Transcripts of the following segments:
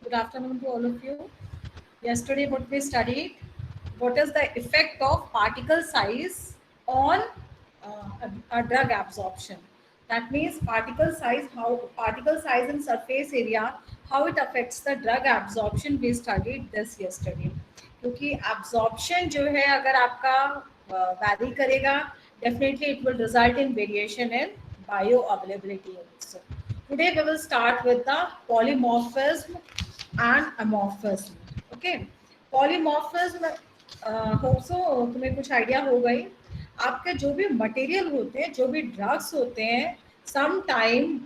Good afternoon to all of you. Yesterday, what we studied, what is the effect of particle size on a drug absorption. That means particle size and surface area, how it affects the drug absorption. We studied this yesterday. क्योंकि absorption जो है अगर आपका vary करेगा, definitely it will result in variation in bioavailability also. Today we will start with the polymorphism and amorphism. Okay, polymorphism hope so तुम्हें कुछ idea हो गई. आपके जो भी मटेरियल होते हैं, जो भी ड्रग्स होते हैं, some time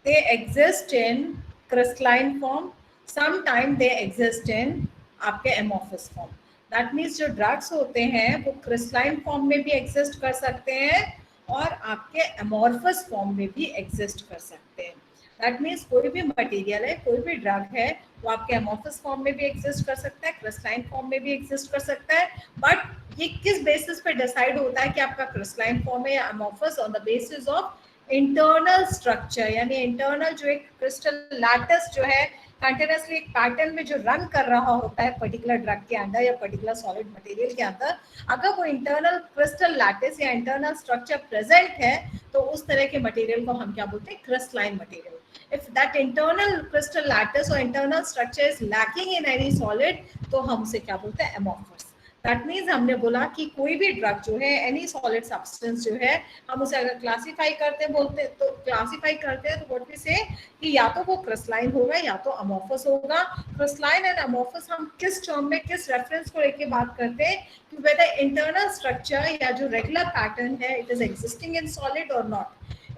they exist in crystalline form, some time they exist in आपके एमॉर्फस फॉर्म. दैट मीन्स जो ड्रग्स होते हैं वो क्रिस्टलाइन फॉर्म में भी एग्जिस्ट कर सकते हैं और आपके एमॉर्फस फॉर्म में भी एग्जिस्ट कर सकते हैं. दैट मीन्स कोई भी मटेरियल है, कोई भी ड्रग है, वो आपके एमॉर्फस फॉर्म में भी एग्जिस्ट कर सकता है, क्रिस्टलाइन फॉर्म में भी एग्जिस्ट कर सकता है. बट ये किस बेसिस पे डिसाइड होता है कि आपका क्रिस्टलाइन फॉर्म है या amorphous? On the basis of internal structure, यानी इंटरनल जो एक क्रिस्टल लैटिस जो है कंटिन्यूसली एक पैटर्न में जो रन कर रहा होता है पर्टिकुलर ड्रग के अंदर या पर्टिकुलर सॉलिड मटेरियल के अंदर, अगर वो इंटरनल क्रिस्टल लैटिस या इंटरनल स्ट्रक्चर प्रेजेंट है तो उस तरह के मटेरियल को हम क्या बोलते हैं? Crystalline material. If that internal crystal lattice or internal structure is lacking in any solid, तो हम उसे क्या बोलते हैं? amorphous. That means हमने बोला कि कोई भी ड्रग जो है, any solid substance जो है, हम उसे अगर क्लासीफाई करते हैं तो what we say कि या तो वो क्रिस्टलाइन होगा या तो amorphous होगा. क्रिस्टलाइन एंड amorphous हम किस टर्म में, किस रेफरेंस को लेके बात करते हैं कि whether internal structure या जो रेगुलर पैटर्न है it is existing in solid or not.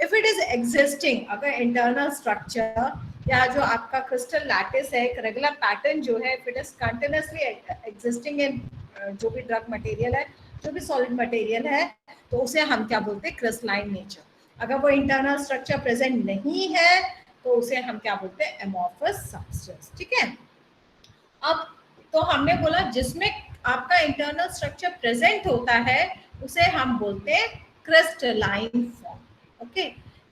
If it is existing, अगर इंटरनल स्ट्रक्चर या जो आपका क्रिस्टल लैटिस है, एक रेगुलर पैटर्न जो है, if it is continuously existing in जो भी ड्रग मटेरियल है, जो भी सॉलिड मटेरियल है, तो उसे हम क्या बोलते हैं? Crystalline nature. अगर वो इंटरनल स्ट्रक्चर प्रेजेंट नहीं है तो उसे हम क्या बोलते हैं? Amorphous substance. ठीक है. अब तो हमने बोला जिसमें आपका इंटरनल स्ट्रक्चर प्रेजेंट होता है उसे हम बोलते हैं क्रिस्टलाइन फॉर्म. ओके,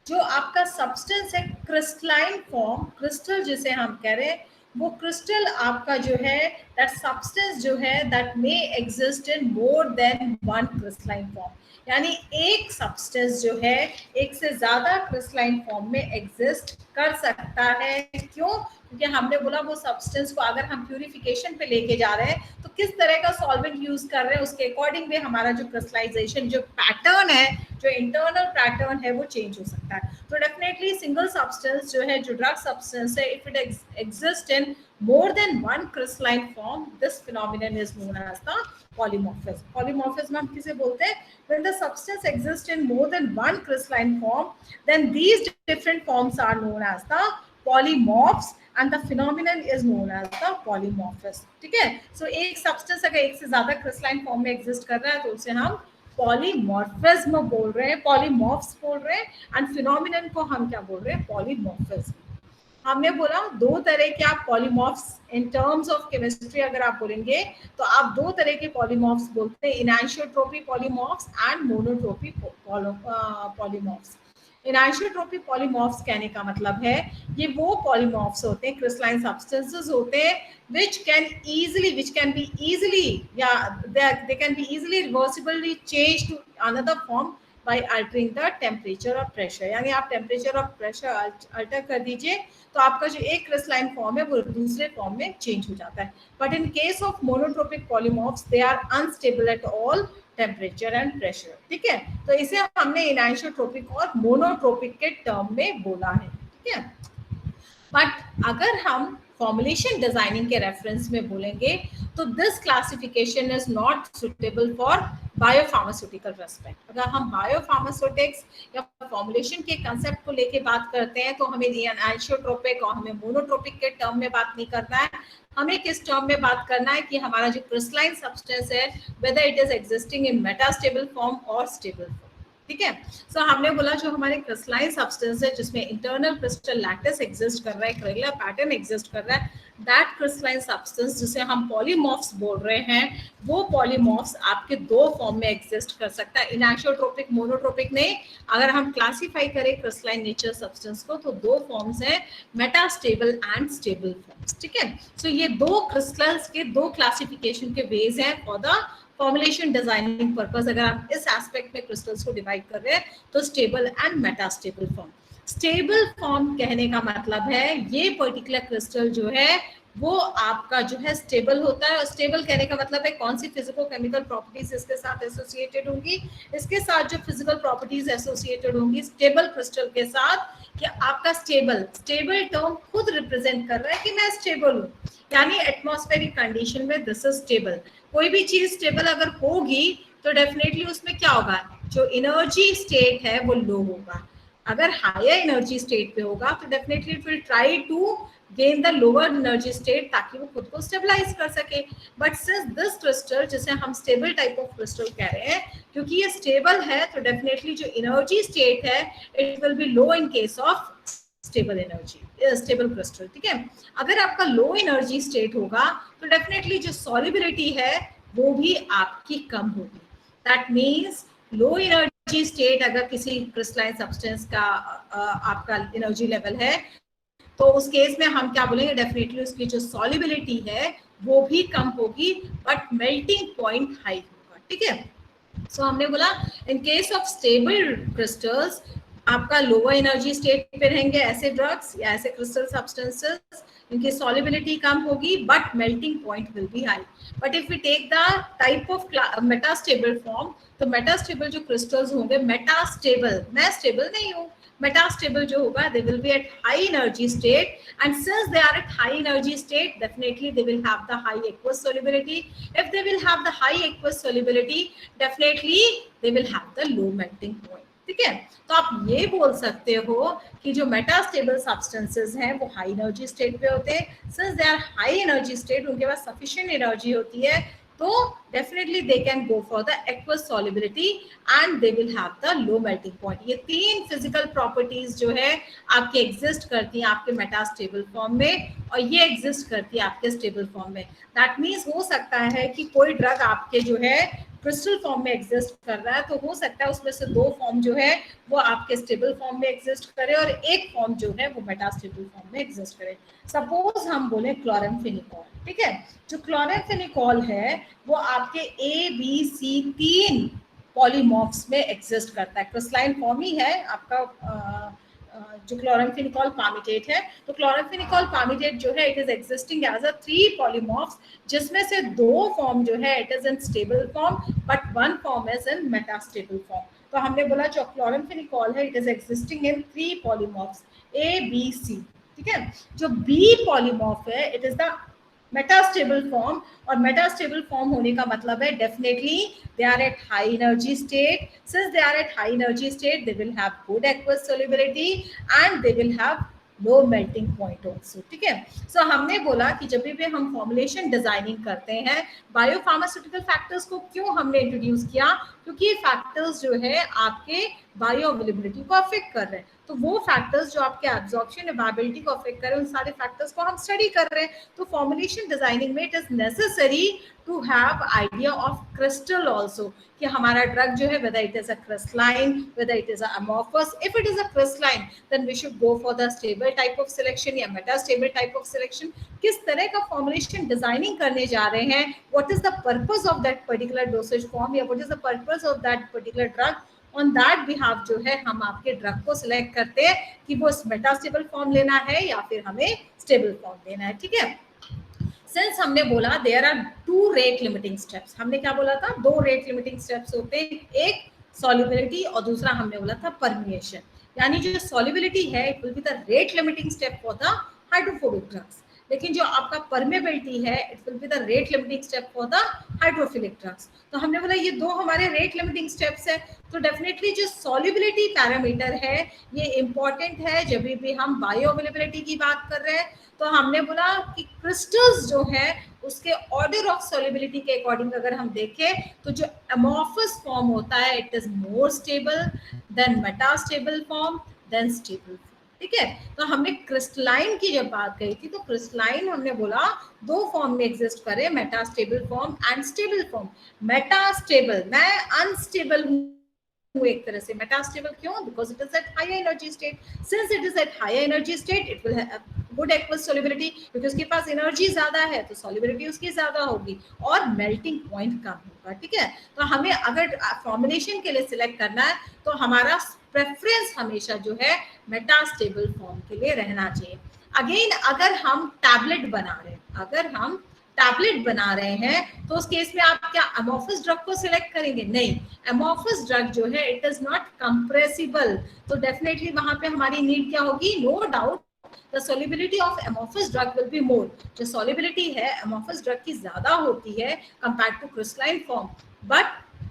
जो आपका सब्सटेंस है क्रिस्टलाइन फॉर्म, क्रिस्टल जिसे हम कह रहे हैं, वो क्रिस्टल आपका जो है, दैट सब्सटेंस जो है, that may exist in more than one crystalline form. यानी एक सब्सटेंस जो है एक से ज्यादा क्रिस्टलाइन फॉर्म में एग्जिस्ट कर सकता है. क्यों? क्योंकि हमने बोला वो सब्सटेंस को अगर हम प्यूरिफिकेशन पे लेके जा रहे हैं तो किस तरह का सॉल्वेंट यूज कर रहे हैं उसके अकॉर्डिंग भी हमारा जो क्रिस्टलाइजेशन जो पैटर्न है, जो इंटरनल पैटर्न है, वो चेंज हो सकता है. तो डेफिनेटली सिंगल सब्सटेंस जो है, जो ड्रग सब्सटेंस है, if it exist in more than one crystalline form, this phenomenon is known as the polymorphism. Polymorphism हम किसे बोलते हैं? When the substance exists in more than one crystalline form, then these different forms are known as the polymorphs and the phenomenon is known as the polymorphism. ठीक है. So एक substance अगर एक से ज्यादा crystalline form में exist कर रहा है तो उसे हम polymorphism बोल रहे हैं, polymorphs बोल रहे हैं, and phenomenon को हम क्या बोल रहे हैं? polymorphism. हमने बोला दो तरह के आप polymorphs in terms of chemistry अगर आप बोलेंगे तो आप दो तरह के पॉलीमॉर्फ्स बोलते हैं, इनैनिसोट्रोपी पॉलीमॉर्फ्स एंड मोनोट्रोपी पॉलीमॉर्फ्स. इनैनिसोट्रोपी पॉलीमॉर्फ्स कहने का मतलब है ये वो पॉलीमॉर्फ्स होते हैं, क्रिस्टलाइन सब्सटेंसेस होते हैं which can be easily reversibly changed to another form by altering the temperature or pressure. यानी आप टेम्परेचर और प्रेशर अल्टर कर दीजिए तो आपका जो एक क्रिस्टलाइन फॉर्म है वो दूसरे फॉर्म में चेंज हो जाता है. But in case of monotropic polymorphs they are unstable at all temperature and pressure. ठीक है. तो इसे हमने एनाइसोट्रोपिक और मोनोट्रोपिक के टर्म में बोला है. ठीक है. बट अगर हम फॉर्मुलेशन डिजाइनिंग के रेफरेंस में बोलेंगे तो this classification is not suitable for biopharmaceutical respect. अगर हम बायोफार्मास्यूटिक्स या फॉर्मुलेशन के कंसेप्ट को लेके बात करते हैं तो हमें एनाइसोट्रोपिक और हमें मोनोट्रोपिक के टर्म में बात नहीं करना है. हमें किस टर्म में बात करना है कि हमारा जो क्रिस्टलाइन सब्सटेंस है whether it is existing in metastable form और स्टेबल फॉर्म. ठीक है. सो हमने बोला जो हमारे क्रिस्टलाइन सब्सटेंस है जिसमें इंटरनल क्रिस्टल लैटिस एग्जिस्ट कर रहा है, एक रेगुलर पैटर्न एग्जिस्ट कर रहा है, दैट क्रिस्टलाइन सब्सटेंस जिसे हम पॉलीमॉर्फ्स बोल रहे हैं, वो पॉलीमॉर्फ्स आपके दो फॉर्म में एग्जिस्ट कर सकता है, इनैक्सोट्रोपिक, मोनोट्रोपिक नहीं। अगर हम क्लासिफाई करें क्रिस्टलाइन नेचर सब्सटेंस को तो दो फॉर्म्स हैं, मेटास्टेबल एंड स्टेबल फॉर्म्स, ठीक है। सो ये दो क्रिस्टल्स के दो क्लासिफिकेशन के वेज हैं for the formulation designing purpose. अगर आप इस एस्पेक्ट में क्रिस्टल्स को डिवाइड कर रहे हैं तो stable and metastable form. Stable form कहने का मतलब है ये पर्टिकुलर क्रिस्टल जो है वो आपका जो है स्टेबल होता है। और स्टेबल कहने का मतलब है कौन सी फिजिकल केमिकल प्रॉपर्टीज इसके साथ एसोसिएटेड होंगी। इसके साथ जो फिजिकल प्रॉपर्टीज एसोसिएटेड होंगी स्टेबल क्रिस्टल के साथ, कि आपका स्टेबल, स्टेबल टर्म खुद रिप्रेजेंट कर रहा है कि मैं स्टेबल हूँ, यानी एटमॉस्फेरिक कंडीशन में दिस इज स्टेबल। कोई भी चीज स्टेबल अगर होगी तो डेफिनेटली उसमें क्या होगा, जो एनर्जी स्टेट है वो लो होगा। अगर हायर एनर्जी स्टेट पे होगा तो definitely it will try to gain the lower energy state ताकि वो खुद को स्टेबलाइज कर सके। बट सिंस दिस क्रिस्टल जिसे हम स्टेबल टाइप ऑफ क्रिस्टल कह रहे हैं, क्योंकि ये स्टेबल है तो डेफिनेटली जो एनर्जी स्टेट है it will B low in case of stable energy, stable crystal, ठीक है। अगर आपका लो एनर्जी स्टेट होगा तो डेफिनेटली जो सॉल्युबिलिटी है वो भी आपकी कम होगी। That means low energy state अगर किसी क्रिस्टलाइन सब्सटेंस का आपका एनर्जी लेवल है तो उस केस में हम क्या बोलेंगे, डेफिनेटली उसकी जो सॉल्युबिलिटी है वो भी कम होगी बट मेल्टिंग पॉइंट हाई होगा, ठीक है। सो हमने बोला in case of stable crystals आपका लोअर एनर्जी स्टेट पे रहेंगे ऐसे ड्रग्स या ऐसे क्रिस्टल सब्सटेंसेस, इनकी सॉल्युबिलिटी कम होगी but melting point will be high. But if we take the type of metastable form, तो मेटास्टेबल जो क्रिस्टल्स होंगे, मेटास्टेबल, मैं स्टेबल नहीं हूँ, metastable जो होगा they will be at high energy state, and since they are at high energy state definitely they will have the high aqueous solubility. If they will have the high aqueous solubility definitely they will have the low melting point, ठीक है। तो आप ये बोल सकते हो कि जो मेटास्टेबल सब्सटेंसेस हैं वो हाई एनर्जी स्टेट पे होते हैं। Since they are high energy state, उनके पास सफिशिएंट एनर्जी होती है, तो definitely they can go for the aqueous solubility and they will have the low melting point. ये तीन फिजिकल प्रॉपर्टीज जो है आपके एग्जिस्ट करती हैं आपके मेटास्टेबल फॉर्म में और ये एग्जिस्ट करती है आपके स्टेबल फॉर्म में। दैट मीन्स हो सकता है कि कोई ड्रग आपके जो है क्रिस्टल फॉर्म में एग्जिस्ट कर रहा है, तो हो सकता है उसमें से दो फॉर्म जो है वो आपके स्टेबल फॉर्म में एग्जिस्ट करे और एक फॉर्म जो है वो मेटास्टेबल फॉर्म में एग्जिस्ट करे। सपोज हम बोले क्लोराम्फेनिकोल, ठीक है। जो क्लोराम्फेनिकोल है वो आपके ए बी सी तीन पॉलीमॉर्फ्स में एग्जिस्ट करता है। क्रिस्टलाइन फॉर्म ही है आपका जो क्लोराम्फेनिकोल पामिटेट है, तो क्लोराम्फेनिकोल पामिटेट जो है it is existing as a 3 polymorphs, जिसमें से दो फॉर्म जो है it is in stable form but one form is in metastable form. तो हमने बोला जो क्लोराम्फेनिकोल है it is existing in 3 polymorphs A B C, ठीक है। जो बी पॉलीमॉर्फ है it is the metastable form, और मेटास्टेबल फॉर्म होने का मतलब है definitely they are at high energy state. Since they are at high energy state they will have good aqueous solubility and they will have low melting point also, ठीक है। So हमने बोला कि जब भी हम फॉर्मुलेशन डिजाइनिंग करते हैं, बायोफार्मास्यूटिकल फैक्टर्स को क्यों हमने इंट्रोड्यूस किया, क्योंकि ये फैक्टर्स जो है आपके बायो अवेलेबिलिटी को अफेक्ट कर रहे हैं। तो वो फैक्टर्स जो आपके एब्जॉर्प्शन एबिलिटी को अफेक्ट कर रहे हैं उन सारे फैक्टर्स को हम स्टडी कर रहे हैं। तो फॉर्मुलेशन डिजाइनिंग में it is necessary to have idea of crystal also, कि हमारा ड्रग जो है whether it is a crystalline, whether it is a amorphous. If it is a crystalline then we should go for the stable type of selection या metastable type of selection। किस तरह का formulation designing करने जा रहे हैं, what is the purpose of that particular dosage form या what is the purpose of that particular drug, on that behalf जो है हम आपके ड्रग को सिलेक्ट करते हैं कि वो मेटास्टेबल फॉर्म लेना है या फिर हमें स्टेबल फॉर्म लेना है, ठीक है। सिंस हमने बोला there are 2 rate limiting steps, हमने क्या बोला था, 2 रेट लिमिटिंग स्टेप्स होते हैं, एक सॉल्युबिलिटी और दूसरा हमने बोला था परमिएशन। यानी जो सॉल्युबिलिटी है it will be the rate limiting step for the hydrophobic drugs, लेकिन जो आपका परमेबिलिटी है it will be the rate limiting step for the hydrophilic drugs. तो हमने बोला ये दो हमारे रेट लिमिटिंग स्टेप्स है, तो डेफिनेटली जो सॉल्युबिलिटी पैरामीटर है ये इंपॉर्टेंट है जब भी हम बायो अवेलेबिलिटी की बात कर रहे हैं। तो हमने बोला कि क्रिस्टल्स जो है उसके ऑर्डर ऑफ सॉल्युबिलिटी के अकॉर्डिंग अगर हम देखें तो जो अमॉर्फस फॉर्म होता है it is more stable than metastable form than stable form, ठीक है। तो हमने क्रिस्टलाइन की जब बात कही थी, तो क्रिस्टलाइन हमने बोला दो फॉर्म में एग्जिस्ट करे, metastable form and stable form. Metastable, मैं अनस्टेबल हूँ एक तरह से। मेटास्टेबल क्यों? Because it is at higher energy state. Since it is at higher energy state, it will have good aqueous solubility, क्योंकि उसके पास एनर्जी ज्यादा है तो सॉल्युबिलिटी उसकी ज्यादा होगी और मेल्टिंग पॉइंट कम होगा। ठीक है। तो हमें अगर फॉर्मुलेशन के लिए सिलेक्ट करना है तो हमारा प्रेफरेंस हमेशा जो है मेटास्टेबल फॉर्म के लिए रहना चाहिए। अगेन अगर हम टैबलेट बना रहे हैं, अगर हम टैबलेट बना रहे हैं तो उस केस में आप क्या अमोफस ड्रग को सिलेक्ट करेंगे? नहीं, अमोफस ड्रग जो है इट इज नॉट कंप्रेसिबल, तो डेफिनेटली वहां पे हमारी नीड क्या होगी? No doubt the solubility of amorphous drug will be more। जो solubility है amorphous drug की ज्यादा होती है compared to crystalline form, but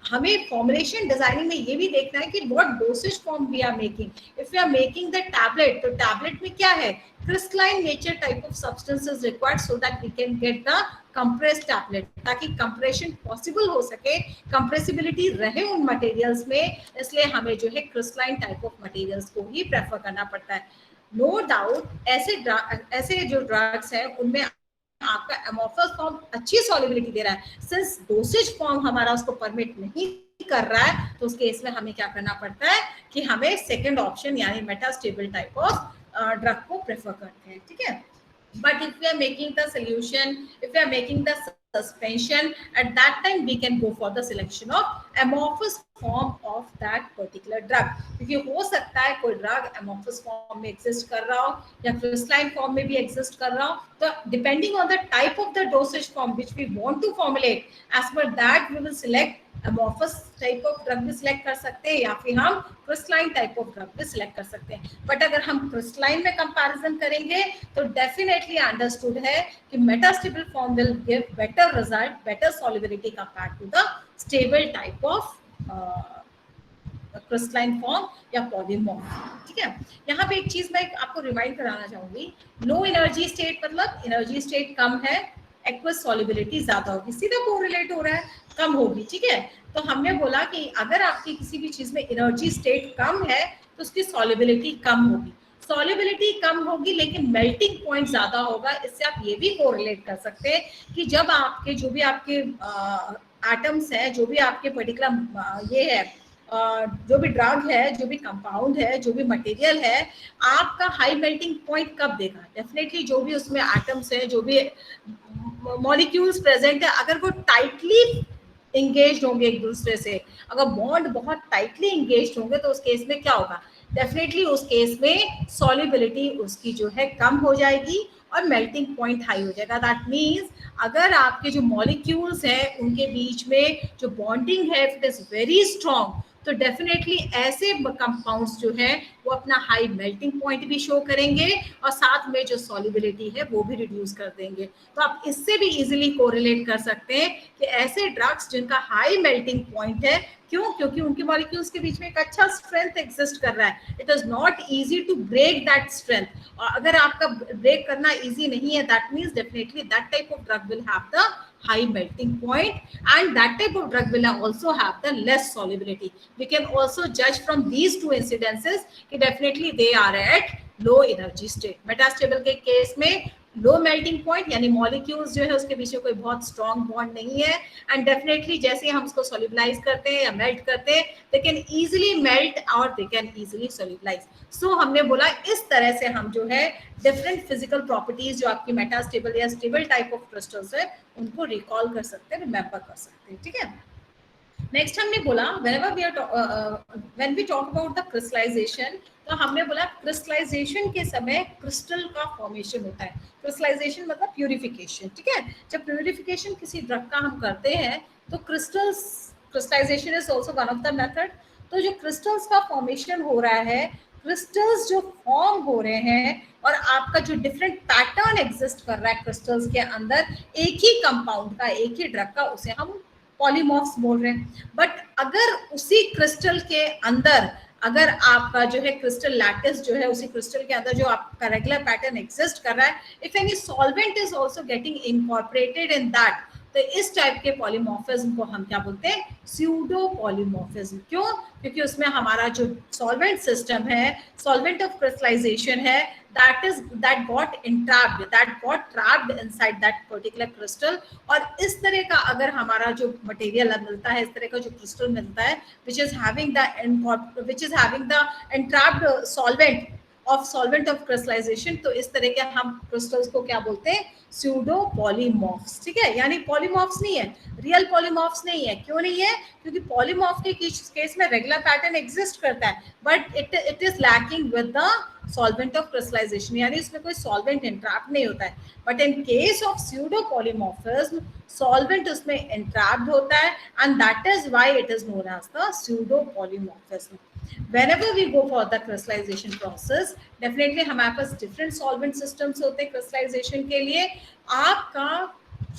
हमें formulation designing में ये भी देखना है कि what dosage form we are making। if we are making the tablet, तो tablet में क्या है? crystalline nature type of substance is required so that we can get the compressed tablet, ताकि compression possible हो सके, compressibility रहे उन materials में, इसलिए हमें जो है crystalline type of materials को ही prefer करना पड़ता है। नो डाउट ऐसे जो ड्रग्स हैं उनमें आपका अमोफस फॉर्म अच्छी सॉल्युबिलिटी दे रहा है, सिंस डोसेज फॉर्म हमारा उसको परमिट नहीं कर रहा है, तो उस केस में हमें क्या करना पड़ता है कि हमें सेकंड ऑप्शन यानी मेटास्टेबल टाइप ऑफ ड्रग को प्रेफर करते हैं। ठीक है। but if we are making the solution, if we are making the suspension, at that time we can go for the selection of amorphous form of that particular drug, क्योंकि हो सकता है कोई ड्रग amorphous form में exist कर रहा हो या crystalline form में भी exist कर रहा हो, तो depending on the type of the dosage form which we want to formulate, as per that we will select amorphous type of drug भी सिलेक्ट कर सकते हैं या फिर हम क्रिस्टलाइन टाइप ऑफ ड्रग भी सिलेक्ट कर सकते हैं। बट अगर हम क्रिस्टलाइन में कंपैरिजन करेंगे तो डेफिनेटली अंडरस्टूड है कि metastable form will give better result, better solubility compared to the stable type of crystalline form या पॉलीमॉर्फ। ठीक है। यहाँ पे एक चीज मैं आपको रिमाइंड कराना चाहूंगी, लो एनर्जी स्टेट मतलब एनर्जी स्टेट कम है, एक्वस सॉल्युबिलिटी ज्यादा होगी, सीधा कोरिलेट हो रहा है, कम होगी। ठीक है। तो हमने बोला कि अगर आपकी किसी भी चीज में एनर्जी स्टेट कम है तो उसकी सॉल्युबिलिटी कम होगी, सॉल्युबिलिटी कम होगी लेकिन मेल्टिंग पॉइंट ज्यादा होगा। इससे आप ये भी कोरिलेट कर सकते हैं कि जब आपके जो भी आपके एटम्स हैं, जो भी आपके पर्टिकुलर ये है, जो भी ड्रग है, जो भी कंपाउंड है, जो भी मटेरियल है, आपका हाई मेल्टिंग पॉइंट कब देगा? डेफिनेटली जो भी उसमें एटम्स है, जो भी मॉलिक्यूल्स प्रेजेंट है, अगर वो टाइटली इंगेज होंगे एक दूसरे से, अगर बॉन्ड बहुत टाइटली इंगेज होंगे तो उस केस में क्या होगा? डेफिनेटली उस केस में सॉल्युबिलिटी उसकी जो है कम हो जाएगी और मेल्टिंग पॉइंट हाई हो जाएगा। दैट मीन्स अगर आपके जो मॉलिक्यूल्स हैं उनके बीच में जो बॉन्डिंग है इट इज वेरी स्ट्रॉन्ग, तो डेफिनेटली ऐसे कंपाउंड्स जो है वो अपना हाई मेल्टिंग पॉइंट भी शो करेंगे और साथ में जो सॉल्युबिलिटी है वो भी रिड्यूस कर देंगे। तो आप इससे भी इजीली कोरिलेट कर सकते हैं कि ऐसे ड्रग्स जिनका हाई मेल्टिंग पॉइंट है, क्यों? क्योंकि उनके मॉलिक्यूल्स के बीच में एक अच्छा स्ट्रेंथ एग्जिस्ट कर रहा है, it is not easy to break that strength. और अगर आपका ब्रेक करना इजी नहीं है, that means definitely that type of drug will have the high melting point and that type of drug will also have the less solubility. We can also judge from these two incidences कि definitely they are at low energy state। metastable के case में low melting point यानी molecules जो है उसके बीच में कोई बहुत स्ट्रॉन्ग बॉन्ड नहीं है, एंड डेफिनेटली जैसे हम उसको सोल्यूबलाइज करते हैं या मेल्ट करते हैं, दे कैन इजीली मेल्ट और दे कैन इजीली सोल्यूबलाइज। सो हमने बोला इस तरह से हम जो है डिफरेंट फिजिकल प्रॉपर्टीज जो आपकी मेटास्टेबल या स्टेबल टाइप ऑफ क्रिस्टल्स है उनको रिकॉल कर सकते हैं, रिमेंबर कर सकते हैं। ठीक है। नेक्स्ट हमने बोला when we talk about the crystallization, तो हमने बोला क्रिस्टलाइजेशन के समय क्रिस्टल का फॉर्मेशन होता है। क्रिस्टलाइजेशन मतलब प्यूरिफिकेशन। ठीक है। जब प्यूरिफिकेशन किसी ड्रग का हम करते हैं तो crystallization is also one of the method. तो जो क्रिस्टल्स का फॉर्मेशन हो रहा है, क्रिस्टल्स जो फॉर्म हो रहे हैं और आपका जो डिफरेंट पैटर्न एग्जिस्ट कर रहा है क्रिस्टल्स के अंदर एक ही कंपाउंड का, एक ही ड्रग का, उसे हम पॉलीमॉर्फ्स बोल रहे हैं। बट अगर उसी क्रिस्टल के अंदर अगर आपका जो है क्रिस्टल लैटिस जो है उसी क्रिस्टल के अंदर जो आपका रेगुलर पैटर्न एग्जिस्ट कर रहा है, if any solvent is also getting incorporated in that, तो इस टाइप के पॉलीमॉर्फिज्म को हम क्या बोलते हैं, स्यूडो पॉलीमॉर्फिज्म। क्यों? क्योंकि उसमें हमारा जो सॉल्वेंट सिस्टम है, सॉल्वेंट ऑफ क्रिस्टलाइजेशन है, that got trapped inside that particular crystal। और इस तरह का अगर हमारा जो मटेरियल मिलता है, इस तरह का जो क्रिस्टल मिलता है which is having the entrapped solvent of crystallization, तो इस तरह के हम क्रिस्टल्स को क्या बोलते हैं, स्यूडो पॉलीमॉर्फ्स। ठीक है, यानी पॉलीमॉर्फ्स नहीं है, रियल पॉलीमॉर्फ्स नहीं है। क्यों नहीं है? क्योंकि पॉलीमॉर्फ के केस में रेगुलर पैटर्न एग्जिस्ट करता है, but it is lacking with the solvent of crystallization, यानी इसमें कोई सॉल्वेंट इंट्रैप नहीं होता है। But in case of pseudo polymorphism, solvent उसमें इंट्रैप्ड होता है, and that is why it is known as the pseudo polymorphism. Whenever we go for the crystallization process, definitely हमारे पास different solvent systems होते हैं crystallization के लिए। आपका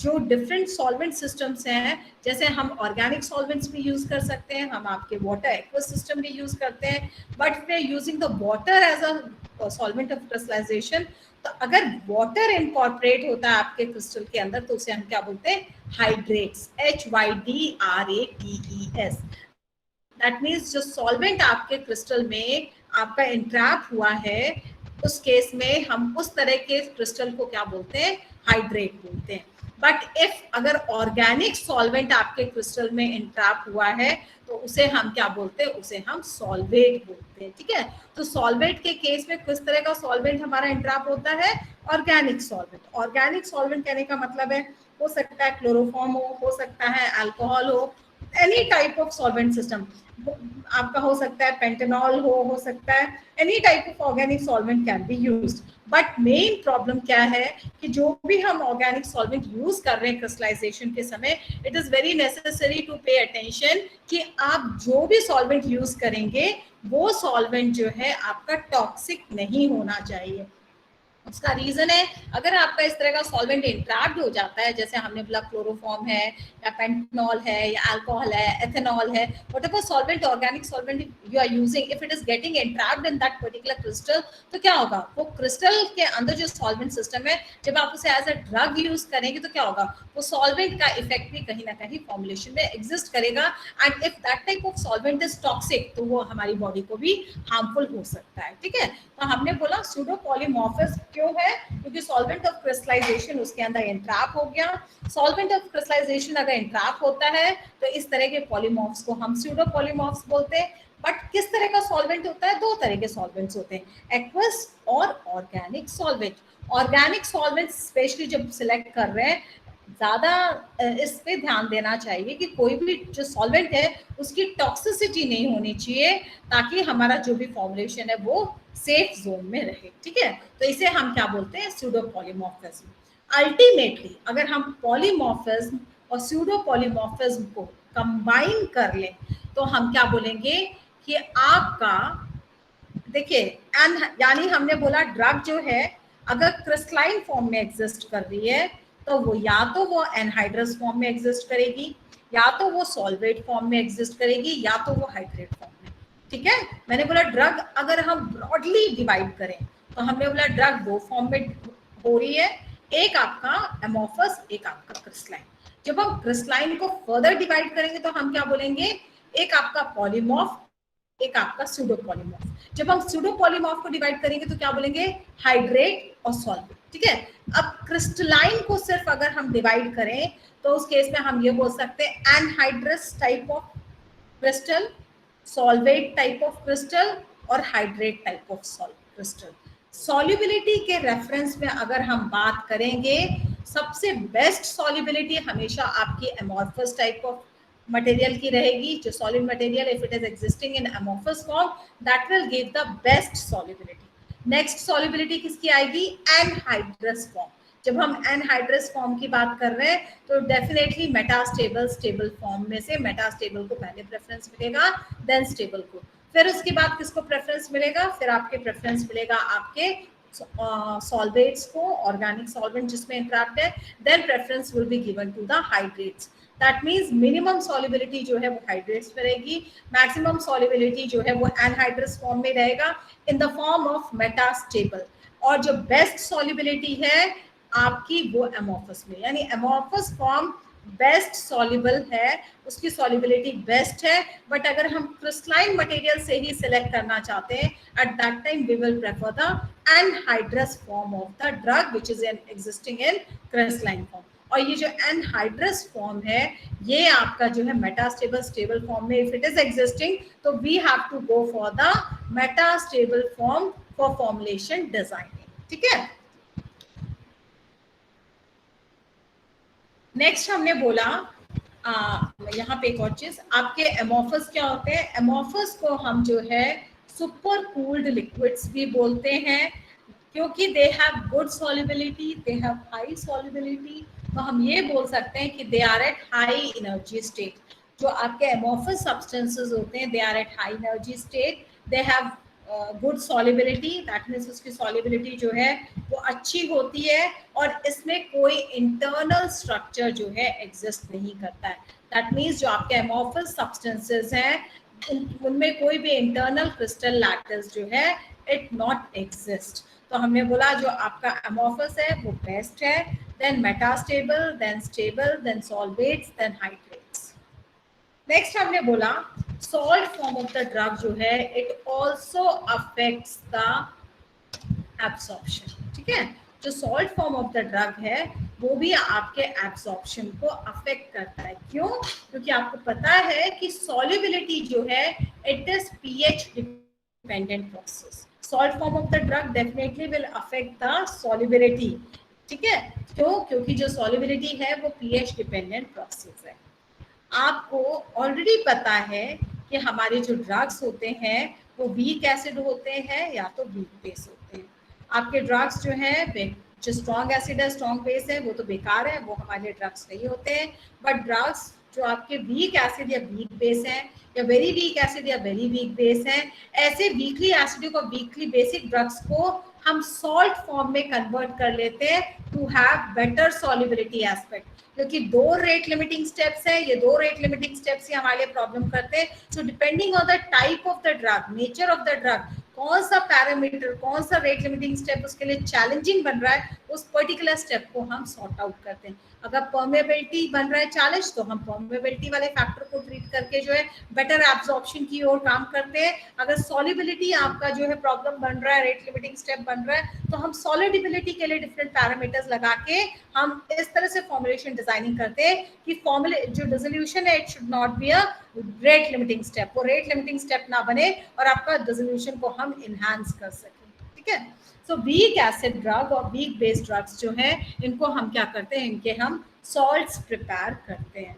जो डिफरेंट सॉल्वेंट सिस्टम्स हैं, जैसे हम ऑर्गेनिक सॉल्वेंट्स भी यूज कर सकते हैं, हम आपके वाटर एक्वस सिस्टम भी यूज करते हैं, but we are using the water as a solvent of crystallization. तो अगर वाटर इनकॉर्पोरेट होता है आपके क्रिस्टल के अंदर, तो उसे हम क्या बोलते हैं, हाइड्रेट्स, HYDRATES। दैट मीन्स जो सॉल्वेंट आपके क्रिस्टल में आपका इंट्रैप हुआ है, उस केस में हम उस तरह के क्रिस्टल को क्या बोलते हैं, हाइड्रेट बोलते हैं। बट इफ अगर ऑर्गेनिक सॉल्वेंट आपके क्रिस्टल में इंट्रैप हुआ है, तो उसे हम क्या बोलते हैं, उसे हम सॉल्वेट बोलते हैं। ठीक है, तो सॉल्वेट के केस में किस तरह का सॉल्वेंट हमारा इंट्रैप होता है, ऑर्गेनिक सॉल्वेंट। ऑर्गेनिक सॉल्वेंट कहने का मतलब है, हो सकता है क्लोरोफॉर्म हो सकता है अल्कोहल हो, any type of solvent system आपका हो सकता है, पेंटेनॉल हो सकता है, any type of organic solvent can be used. But main problem क्या है कि जो भी हम ऑर्गेनिक सॉल्वेंट यूज कर रहे हैं क्रिस्टलाइजेशन के समय, it is very necessary to pay attention कि आप जो भी सॉल्वेंट यूज करेंगे, वो सॉल्वेंट जो है आपका टॉक्सिक नहीं होना चाहिए। उसका रीजन है, अगर आपका इस तरह का सॉल्वेंट इंट्रैप्ड हो जाता है, जैसे हमने बोला क्लोरोफॉर्म है या पेंटेनॉल है या अल्कोहल है, एथेनॉल है, whatever solvent, organic solvent you are using, if it is getting entrapped in that particular crystal, तो क्या होगा, वो क्रिस्टल के अंदर जो सॉल्वेंट सिस्टम है, जब आप उसे एज अ ड्रग यूज करेंगे, तो क्या होगा, वो सॉल्वेंट का इफेक्ट भी कहीं ना कहीं फॉर्मुलेशन में एग्जिस्ट करेगा। And if that type of solvent is toxic, तो वो हमारी बॉडी को भी हार्मफुल हो सकता है। ठीक है, तो हमने बोला स्यूडो पॉलीमॉर्फिज्म क्यों है, क्योंकि सॉल्वेंट ऑफ क्रिस्टलाइजेशन उसके अंदर इंट्रैप हो गया। सॉल्वेंट ऑफ क्रिस्टलाइजेशन अगर इंट्रैप होता है, तो इस तरह के पॉलीमॉर्फ्स को हम स्यूडो पॉलीमॉर्फ्स बोलते हैं। बट किस तरह का सॉल्वेंट होता है, दो तरह के सॉल्वेंट्स होते हैं, एक्वस और organic solvent. Organic solvent specially जब सिलेक्ट कर रहे हैं, ज्यादा इस पे ध्यान देना चाहिए कि कोई भी जो सॉल्वेंट है उसकी टॉक्सिसिटी नहीं होनी चाहिए, ताकि हमारा जो भी फॉर्मुलेशन है वो सेफ जोन में रहे। ठीक है, तो इसे हम क्या बोलते हैं, स्यूडो पॉलीमॉर्फिज्म। अल्टीमेटली अगर हम पॉलीमॉर्फिज्म और स्यूडो पॉलीमॉर्फिज्म को कंबाइन कर लें, तो हम क्या बोलेंगे कि आपका, देखिए, यानी हमने बोला ड्रग जो है अगर क्रिस्टलाइन फॉर्म में एग्जिस्ट कर रही है, तो वो या तो वो एनहाइड्रस फॉर्म में एग्जिस्ट करेगी, या तो वो सॉल्वेट फॉर्म में एग्जिस्ट करेगी, या तो वो हाइड्रेट फॉर्म में। ठीक है, मैंने बोला ड्रग अगर हम ब्रॉडली डिवाइड करें, तो हमने बोला ड्रग दो फॉर्म में हो रही है, एक आपका एमोफस, एक आपका क्रिस्टलाइन। जब हम क्रिस्टलाइन को फर्दर डिवाइड करेंगे, तो हम क्या बोलेंगे, एक आपका पॉलीमॉर्फ, एक आपका स्यूडो पॉलीमॉर्फ। जब हम स्यूडो पॉलीमॉर्फ को डिवाइड करेंगे, तो क्या बोलेंगे, हाइड्रेट और सॉल्वेट। ठीक है, अब क्रिस्टलाइन को सिर्फ अगर हम डिवाइड करें, तो उस केस में हम ये बोल सकते हैं anhydrous type of crystal, solvate type of crystal और hydrate type of crystal. Solubility के रेफरेंस में अगर हम बात करेंगे, सबसे बेस्ट सॉल्युबिलिटी हमेशा आपकी एमॉर्फस टाइप ऑफ मटेरियल की रहेगी, जो solid material if it is existing in amorphous form, that will give the best solubility. Next solubility किसकी आएगी, एनहाइड्रस फॉर्म। जब हम एनहाइड्रस फॉर्म की बात कर रहे हैं, तो डेफिनेटली मेटास्टेबल स्टेबल फॉर्म में से मेटास्टेबल को पहले प्रेफरेंस मिलेगा, देन स्टेबल को, फिर उसके बाद किसको प्रेफरेंस मिलेगा, फिर आपके प्रेफरेंस मिलेगा आपके सॉल्वेट्स को, ऑर्गेनिक सॉल्वेंट जिसमें इंट्रैप्ड है, then preference will be given to the hydrates. That means minimum solubility जो है वो हाइड्रेट्स में रहेगी, मैक्सिमम सॉल्युबिलिटी जो है वो एनहाइड्रस फॉर्म में रहेगा in the form of metastable, और जो बेस्ट सॉल्युबिलिटी है आपकी वो एमोफस में, यानी एमोफस फॉर्म बेस्ट सॉल्युबल है, उसकी सॉल्युबिलिटी बेस्ट है, बट अगर हम क्रिस्टलाइन मटेरियल से ही सिलेक्ट करना चाहते हैं, at that time we will prefer the anhydrous form of the drug which is existing in crystalline form. और ये जो एनहाइड्रस फॉर्म है ये आपका जो है मेटास्टेबल स्टेबल फॉर्म में इफ इट इज एग्जिस्टिंग तो we have to go for the metastable form for formulation designing, ठीक है। नेक्स्ट हमने बोला यहाँ पे एक और चीज, आपके एमोफस क्या होते हैं, एमोफस को हम जो है सुपर कूल्ड लिक्विड्स भी बोलते हैं, क्योंकि they have good solubility, they have high solubility, तो हम ये बोल सकते हैं कि they are at high energy state. जो आपके एमोफस सब्सटेंसेस होते हैं they are at high energy state, they have good solubility, that means उसकी सॉल्युबिलिटी जो है वो अच्छी होती है, और इसमें कोई इंटरनल स्ट्रक्चर जो है एग्जिस्ट नहीं करता है। दैट मीन्स जो आपके एमोफस सब्सटेंसेस हैं उनमें कोई भी इंटरनल क्रिस्टल लैटिस जो है इट नॉट एग्जिस्ट। तो हमने बोला जो आपका एमोफस है वो बेस्ट है, then metastable, then stable, then solvates, then hydrates. Next हमने बोला salt form of the drug जो है it also affects the absorption, ठीक है। जो salt form of the drug है वो भी आपके एब्सॉर्प्शन को अफेक्ट करता है। क्यों? क्योंकि आपको पता है कि सॉल्युबिलिटी जो है it is pH dependent process. Salt form of the drug definitely will affect the solubility, ठीक है। क्यों? क्योंकि जो सॉल्युबिलिटी है वो पीएच डिपेंडेंट प्रोसेस है। आपको ऑलरेडी पता है कि हमारे जो ड्रग्स होते हैं वो वीक एसिड होते हैं या तो वीक बेस होते हैं। आपके ड्रग्स जो है जो स्ट्रॉन्ग एसिड है स्ट्रॉन्ग बेस है वो तो बेकार है, वो हमारे ड्रग्स नहीं होते हैं। बट ड्रग्स जो आपके वीक एसिड या वीक बेस हैं या वेरी वीक एसिड या वेरी वीक बेस हैं, ऐसे वीकली एसिडिक और वीकली बेसिक ड्रग्स को हम सॉल्ट फॉर्म में कन्वर्ट कर लेते हैं to have better solubility aspect. क्योंकि दो रेट लिमिटिंग स्टेप्स है, ये दो रेट लिमिटिंग स्टेप्स ही हमारे लिए प्रॉब्लम करते हैं। So depending on the type of the drug, nature of the drug, कौन सा पैरामीटर, कौन सा रेट लिमिटिंग स्टेप उसके लिए चैलेंजिंग बन रहा है, उस पर्टिकुलर स्टेप को हम सॉर्ट आउट करते हैं। अगर परमेबिलिटी बन रहा है चैलेंज तो हम परमेबिलिटी वाले फैक्टर को ट्रीट करके जो है बेटर एब्जॉर्प्शन की ओर काम करते हैं। अगर सॉल्युबिलिटी आपका जो है प्रॉब्लम बन रहा है, रेट लिमिटिंग स्टेप बन रहा है, तो हम सॉलिडिबिलिटी के लिए डिफरेंट पैरामीटर्स लगा के हम इस तरह से फॉर्मुलेशन डिजाइनिंग करते हैं कि फॉर्मुले जो डिसोल्यूशन है it should not be a rate limiting step, वो रेट लिमिटिंग स्टेप ना बने और आपका डिसोल्यूशन को हम इनहांस कर सकें, ठीक है। सो वीक एसिड ड्रग और वीक बेस्ड ड्रग्स जो है इनको हम क्या करते हैं, इनके हम सॉल्ट्स प्रिपेयर करते हैं।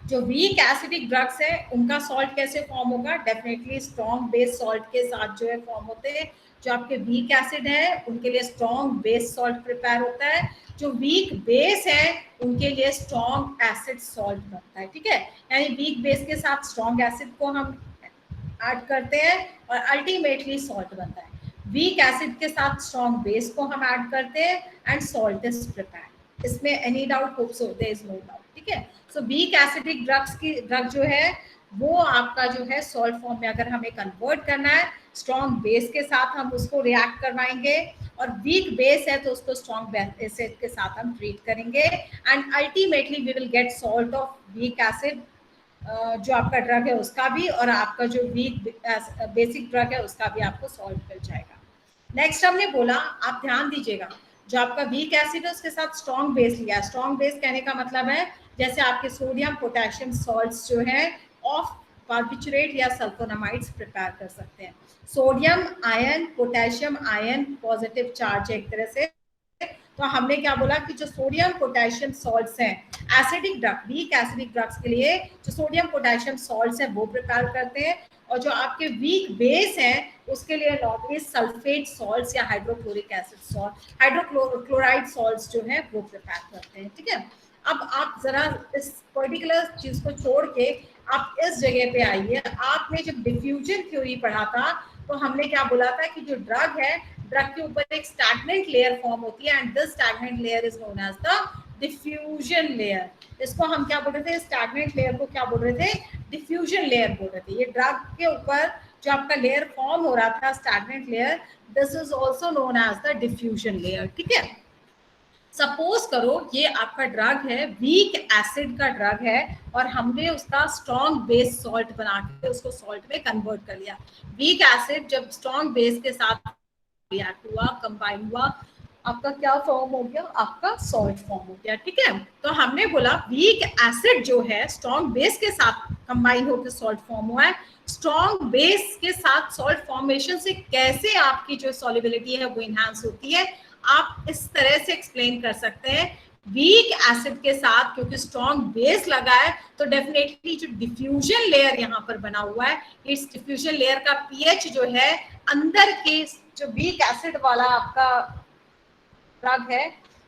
जो वीक एसिडिक ड्रग्स है उनका सॉल्ट कैसे फॉर्म होगा, डेफिनेटली स्ट्रॉन्ग बेस सॉल्ट के साथ जो है फॉर्म होते हैं। जो आपके वीक एसिड है उनके लिए स्ट्रॉन्ग बेस सॉल्ट प्रिपेयर होता है, जो वीक बेस है उनके लिए स्ट्रॉन्ग एसिड सॉल्ट बनता है, ठीक है। यानी वीक बेस के साथ स्ट्रॉन्ग एसिड को हम ऐड करते हैं और अल्टीमेटली सॉल्ट बनता है। वीक एसिड के साथ स्ट्रॉन्ग बेस को हम ऐड करते हैं एंड सॉल्ट इज प्रिपेयर्ड। इसमें any doubt, hope so there is no doubt, ठीक है। सो वीक एसिडिक ड्रग्स की ड्रग जो है वो आपका जो है सॉल्ट फॉर्म में अगर हमें कन्वर्ट करना है, स्ट्रॉन्ग बेस के साथ हम उसको रिएक्ट करवाएंगे, और वीक बेस है तो उसको स्ट्रॉन्ग एसिड के साथ हम ट्रीट करेंगे and ultimately we will get salt of weak acid. जो आपका ड्रग है उसका भी और आपका जो वीक बेसिक ड्रग है उसका भी आपको सॉल्ट मिल जाएगा। नेक्स्ट हमने बोला, आप ध्यान दीजिएगा, जो आपका वीक एसिड है उसके साथ स्ट्रॉन्ग बेस लिया। स्ट्रॉन्ग बेस कहने का मतलब है जैसे आपके सोडियम पोटेशियम सॉल्ट्स जो है ऑफ बार्बिचुरेट या सल्फोनामाइड्स प्रिपेयर कर सकते हैं। Sodium ion, potassium ion positive charge है एक तरह से। तो हमने क्या बोला कि जो सोडियम पोटेशियम सॉल्ट्स हैं acidic drug, week acidic drugs के लिए जो सोडियम पोटेशियम सॉल्ट्स हैं वो प्रिपेयर करते हैं, और जो आपके वीक बेस हैं उसके लिए नॉर्मली सल्फेट सॉल्ट्स या hydrochloric acid salt, hydrochloride salts जो है वो प्रिपेयर करते हैं, ठीक है। अब आप जरा इस पर्टिकुलर चीज को छोड़ के आप इस जगह पे आइए। आपने जब डिफ्यूजन थ्योरी पढ़ा था तो हमने क्या बोला था कि जो ड्रग है, ड्रग के ऊपर एक स्टैग्नेंट लेयर फॉर्म होती है and this stagnant layer is known as the diffusion layer. इसको हम क्या बोल रहे थे, स्टैग्नेंट लेयर को क्या बोल रहे थे, डिफ्यूजन लेयर बोल रहे थे। ये ड्रग के ऊपर जो आपका लेयर फॉर्म हो रहा था stagnant layer, this is also known as the diffusion layer, ठीक है। सपोज करो ये आपका ड्रग है, वीक एसिड का ड्रग है, और हमने उसका स्ट्रॉन्ग बेस सॉल्ट बना के उसको सॉल्ट में कन्वर्ट कर लिया। वीक एसिड जब स्ट्रॉन्ग बेस के साथ रिएक्ट हुआ, कंबाइन हुआ, आपका क्या फॉर्म हो गया? आपका सॉल्ट फॉर्म हो गया। ठीक है, तो हमने बोला वीक एसिड जो है स्ट्रॉन्ग बेस के साथ कंबाइन होकर सॉल्ट फॉर्म हुआ है। स्ट्रॉन्ग बेस के साथ सॉल्ट फॉर्मेशन से कैसे आपकी जो सॉल्युबिलिटी है वो इनहांस होती है, आप इस तरह से एक्सप्लेन कर सकते हैं। वीक एसिड के साथ क्योंकि स्ट्रॉन्ग बेस लगा है तो डेफिनेटली जो डिफ्यूजन लेयर यहाँ पर बना हुआ है, इस डिफ्यूजन लेयर का पीएच जो है अंदर के जो वीक एसिड वाला आपका ड्रग है,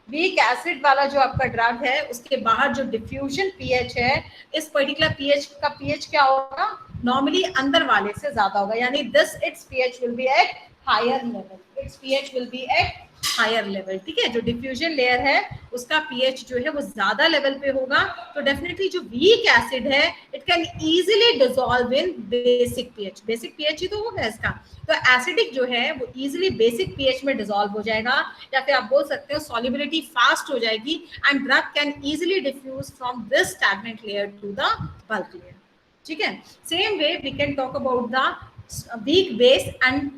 वीक एसिड वाला जो आपका ड्रग है उसके बाहर जो डिफ्यूजन पीएच है, इस पर्टिकुलर पीएच का पीएच क्या होगा? नॉर्मली अंदर वाले से ज्यादा होगा, यानी this its pH will be at higher level, its pH will be at higher level. ठीक है, जो डिफ्यूजन लेयर है उसका पीएच जो है वो ज्यादा लेवल पे होगा, तो डेफिनेटली जो वीक एसिड है it can easily dissolve in basic pH. Basic pH ही तो होगा इसका, तो एसिडिक जो है वो इजीली बेसिक पीएच में डिसॉल्व हो जाएगा, या फिर आप बोल सकते हो सॉल्युबिलिटी फास्ट हो जाएगी and drug can easily diffuse from this stagnant layer to the bulk layer. ठीक है, same way we can talk about the weak base and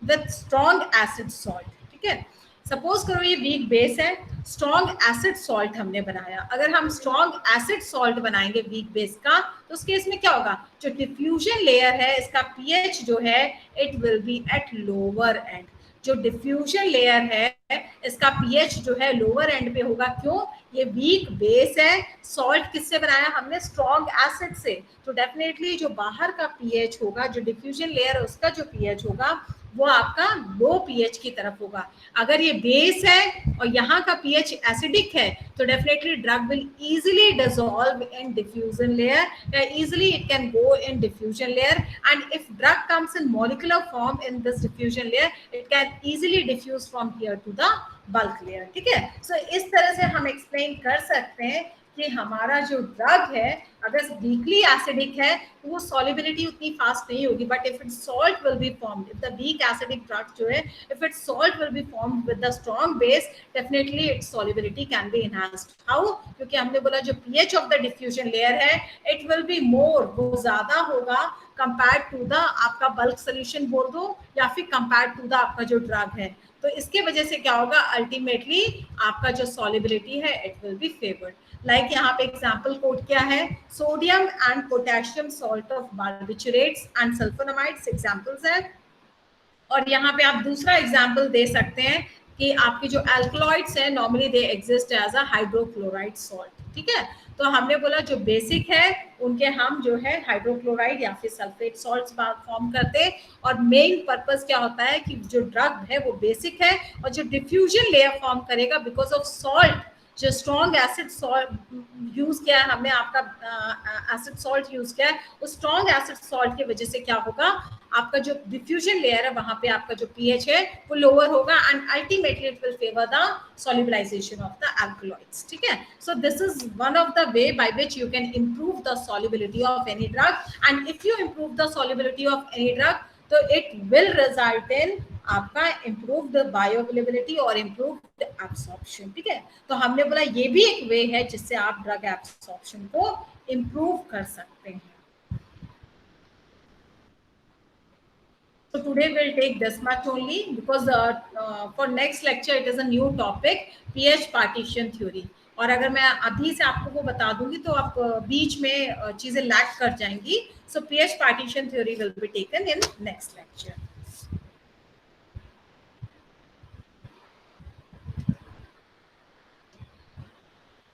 with strong acid salt. ठीक है, सपोज करो ये वीक बेस है, strong acid salt हमने बनाया। अगर हम स्ट्रॉन्ग एसिड सॉल्ट बनाएंगे वीक बेस का, तो उस केस में क्या होगा? जो डिफ्यूजन लेयर है इसका पीएच जो है it will be at lower and. जो डिफ्यूजन लेयर है इसका पीएच जो है लोअर एंड पे होगा। क्यों? ये वीक बेस है, सॉल्ट किससे बनाया हमने? स्ट्रॉन्ग एसिड से, तो डेफिनेटली जो बाहर का पीएच होगा, जो डिफ्यूजन लेयर है उसका जो पीएच होगा वो आपका लो पीएच की तरफ होगा। अगर ये बेस है और यहाँ का पीएच एसिडिक है तो definitely drug will easily dissolve in diffusion layer, easily it can go in diffusion layer, and if drug comes in molecular form in this diffusion layer it can easily diffuse from here to the bulk layer. ठीक है, सो इस तरह से हम explain कर सकते हैं कि हमारा जो ड्रग है अगर वीकली एसिडिक है तो वो सॉल्युबिलिटी उतनी फास्ट नहीं होगी, but if it salt will be formed, if the weak acidic drug जो है if it salt will be formed with the strong base, definitely it's solubility can be enhanced. How? क्योंकि हमने बोला जो pH of the diffusion layer है it will be more, वो ज्यादा होगा कंपेयर टू द आपका बल्क सोल्यूशन बोल दो या फिर कंपेयर टू द आपका जो ड्रग है, तो इसके वजह से क्या होगा? अल्टीमेटली आपका जो सॉल्युबिलिटी है it will be favoured. Like यहाँ पे एग्जाम्पल कोड क्या है? Sodium and potassium salt of barbiturates and sulphonamides examples है। और यहाँ पे आप दूसरा एग्जाम्पल दे सकते हैं कि आपके जो अल्कलॉइड्स हैं normally they exist as a hydrochloride salt. ठीक है, तो हमने बोला जो बेसिक है उनके हम जो है हाइड्रोक्लोराइड या फिर सल्फेट सॉल्ट्स फॉर्म करते हैं, और मेन पर्पस क्या होता है कि जो ड्रग है वो बेसिक है और जो डिफ्यूजन लेयर फॉर्म करेगा बिकॉज ऑफ सॉल्ट, जो स्ट्रॉन्ग एसिड सॉल्ट यूज किया है हमने, आपका एसिड सॉल्ट यूज किया है, उस स्ट्रॉन्ग एसिड सॉल्ट की वजह से क्या होगा? आपका जो डिफ्यूजन लेयर है वहां पे आपका जो पीएच है वो लोअर होगा and ultimately it will favour the solubilization of the alkaloids. ठीक है, so this is one of the way by which you can improve the solubility of any drug, and if you improve the solubility of any drug तो it will result in आपका improved bioavailability और improved absorption। ठीक है, तो हमने बोला ये भी एक वे है जिससे आप ड्रग एब्सॉर्प्शन को इम्प्रूव कर सकते हैं। So today we'll take this much only because for next lecture it is a new topic, pH partition theory। और अगर मैं अभी से आपको वो बता दूंगी तो आप बीच में चीजें लैक कर जाएंगी। So pH partition theory will be taken in next lecture।